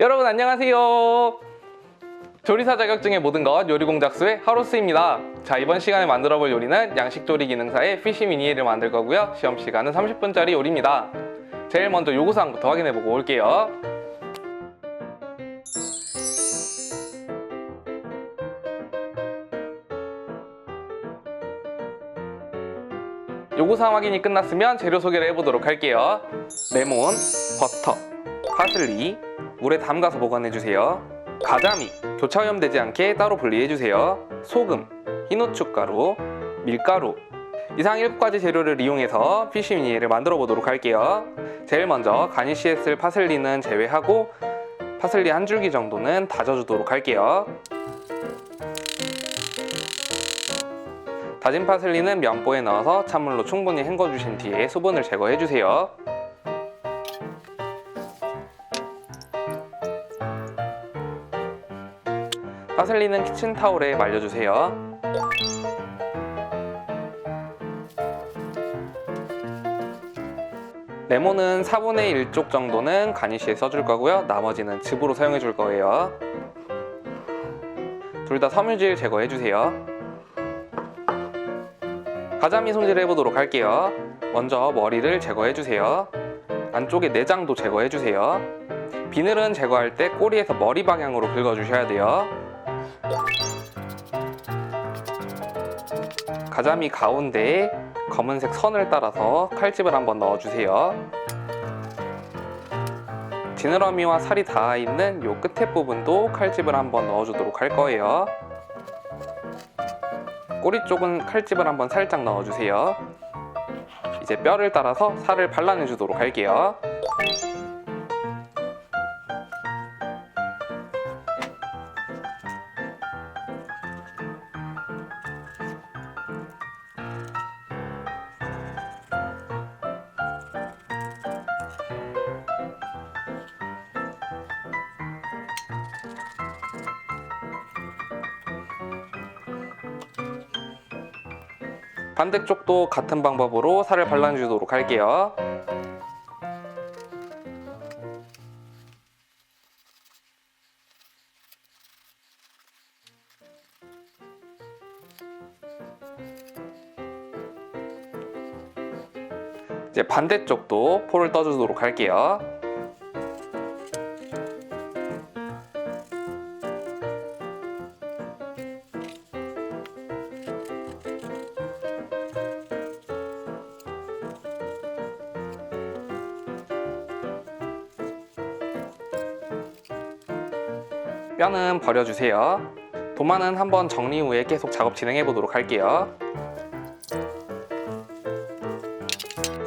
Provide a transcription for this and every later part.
여러분 안녕하세요. 조리사 자격증의 모든 것 요리공작수의 하로스입니다. 자, 이번 시간에 만들어 볼 요리는 양식조리 기능사의 피쉬 미니를 만들 거고요. 시험 시간은 30분짜리 요리입니다. 제일 먼저 요구사항부터 확인해 보고 올게요. 요구사항 확인이 끝났으면 재료 소개를 해보도록 할게요. 레몬, 버터, 파슬리, 물에 담가서 보관해주세요. 가자미, 교차 오염되지 않게 따로 분리해주세요. 소금, 흰후춧가루, 밀가루. 이상 7가지 재료를 이용해서 피쉬 미니를 만들어 보도록 할게요. 제일 먼저 가니쉬에 쓸 파슬리는 제외하고 파슬리 한 줄기 정도는 다져주도록 할게요. 다진 파슬리는 면보에 넣어서 찬물로 충분히 헹궈주신 뒤에 수분을 제거해주세요. 파슬리는 키친타올에 말려주세요. 레몬은 4분의 1쪽 정도는 가니쉬에 써줄 거고요. 나머지는 즙으로 사용해 줄 거예요. 둘 다 섬유질 제거해주세요. 가자미 손질을 해보도록 할게요. 먼저 머리를 제거해주세요. 안쪽에 내장도 제거해주세요. 비늘은 제거할 때 꼬리에서 머리 방향으로 긁어주셔야 돼요. 가자미 가운데에 검은색 선을 따라서 칼집을 한번 넣어주세요. 지느러미와 살이 닿아있는 요 끝에 부분도 칼집을 한번 넣어주도록 할 거예요. 꼬리 쪽은 칼집을 한번 살짝 넣어주세요. 이제 뼈를 따라서 살을 발라내주도록 할게요. 반대쪽도 같은 방법으로 살을 발라주도록 할게요. 이제 반대쪽도 포를 떠주도록 할게요. 뼈는 버려주세요. 도마는 한번 정리 후에 계속 작업 진행해 보도록 할게요.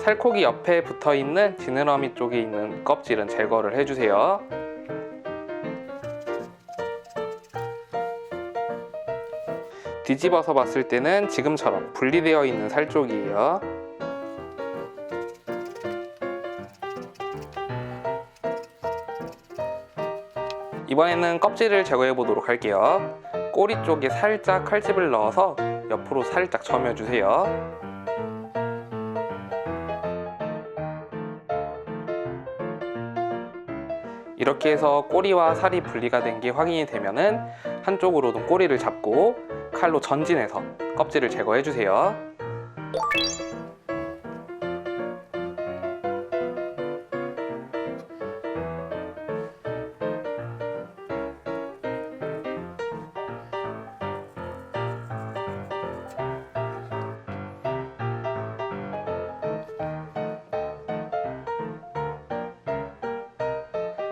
살코기 옆에 붙어 있는 지느러미 쪽에 있는 껍질은 제거를 해주세요. 뒤집어서 봤을 때는 지금처럼 분리되어 있는 살 쪽이에요. 이번에는 껍질을 제거해 보도록 할게요. 꼬리 쪽에 살짝 칼집을 넣어서 옆으로 살짝 점여주세요. 이렇게 해서 꼬리와 살이 분리가 된 게 확인이 되면은 한쪽으로는 꼬리를 잡고 칼로 전진해서 껍질을 제거해 주세요.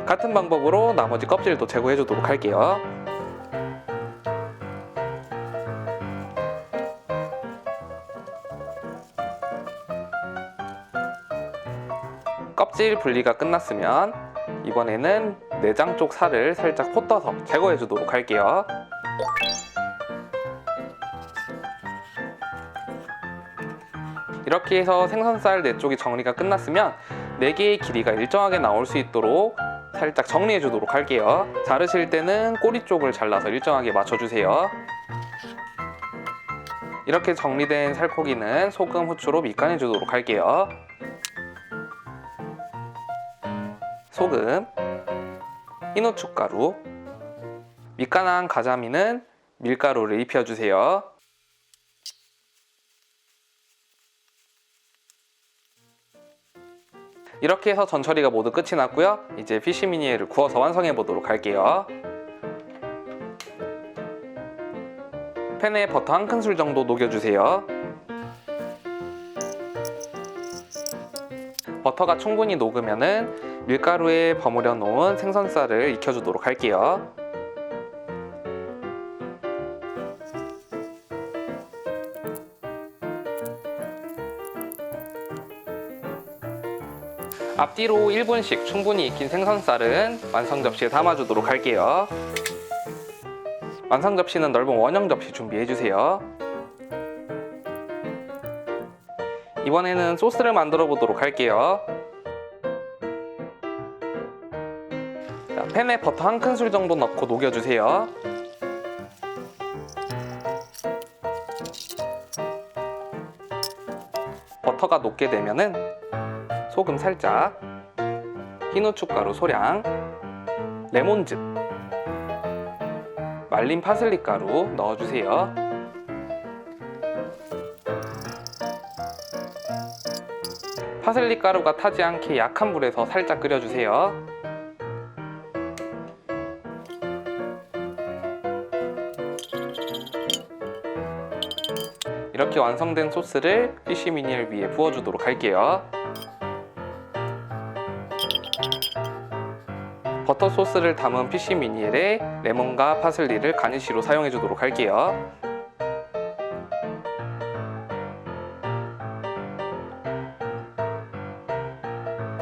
같은 방법으로 나머지 껍질도 제거해 주도록 할게요. 껍질 분리가 끝났으면 이번에는 내장 쪽 살을 살짝 포 떠서 제거해 주도록 할게요. 이렇게 해서 생선살 4쪽이 정리가 끝났으면 4개의 길이가 일정하게 나올 수 있도록 살짝 정리해 주도록 할게요. 자르실 때는 꼬리 쪽을 잘라서 일정하게 맞춰주세요. 이렇게 정리된 살코기는 소금, 후추로 밑간해 주도록 할게요. 소금, 흰 후춧가루, 밑간한 가자미는 밀가루를 입혀주세요. 이렇게 해서 전 처리가 모두 끝이 났고요. 이제 피쉬미니에를 구워서 완성해 보도록 할게요. 팬에 버터 1큰술 정도 녹여주세요. 버터가 충분히 녹으면은 밀가루에 버무려 놓은 생선살을 익혀주도록 할게요. 앞뒤로 1분씩 충분히 익힌 생선살은 완성 접시에 담아주도록 할게요. 완성 접시는 넓은 원형 접시 준비해주세요. 이번에는 소스를 만들어 보도록 할게요. 자, 팬에 버터 1큰술 정도 넣고 녹여주세요. 버터가 녹게 되면은 소금 살짝, 흰 후춧가루 소량, 레몬즙, 말린 파슬리 가루 넣어주세요. 파슬리 가루가 타지 않게 약한 불에서 살짝 끓여주세요. 이렇게 완성된 소스를 피쉬미니엘 위에 부어주도록 할게요. 버터 소스를 담은 피쉬미니엘에 레몬과 파슬리를 가니쉬로 사용해 주도록 할게요.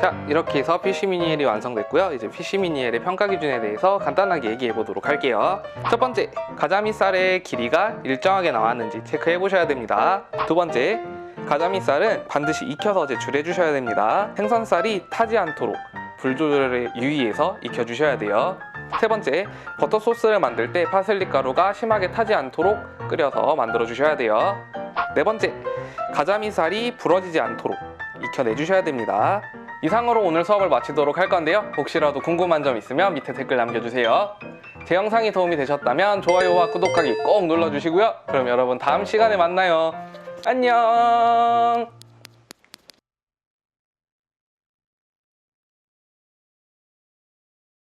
자, 이렇게 해서 피쉬미니엘이 완성됐고요. 이제 피쉬미니엘의 평가 기준에 대해서 간단하게 얘기해 보도록 할게요. 첫 번째, 가자미살의 길이가 일정하게 나왔는지 체크해 보셔야 됩니다. 두 번째, 가자미살은 반드시 익혀서 제출해 주셔야 됩니다. 생선살이 타지 않도록 불 조절에 유의해서 익혀주셔야 돼요. 세 번째, 버터 소스를 만들 때 파슬리 가루가 심하게 타지 않도록 끓여서 만들어 주셔야 돼요. 네 번째, 가자미살이 부러지지 않도록 익혀내 주셔야 됩니다. 이상으로 오늘 수업을 마치도록 할 건데요. 혹시라도 궁금한 점 있으면 밑에 댓글 남겨주세요. 제 영상이 도움이 되셨다면 좋아요와 구독하기 꼭 눌러주시고요. 그럼 여러분 다음 시간에 만나요. 안녕.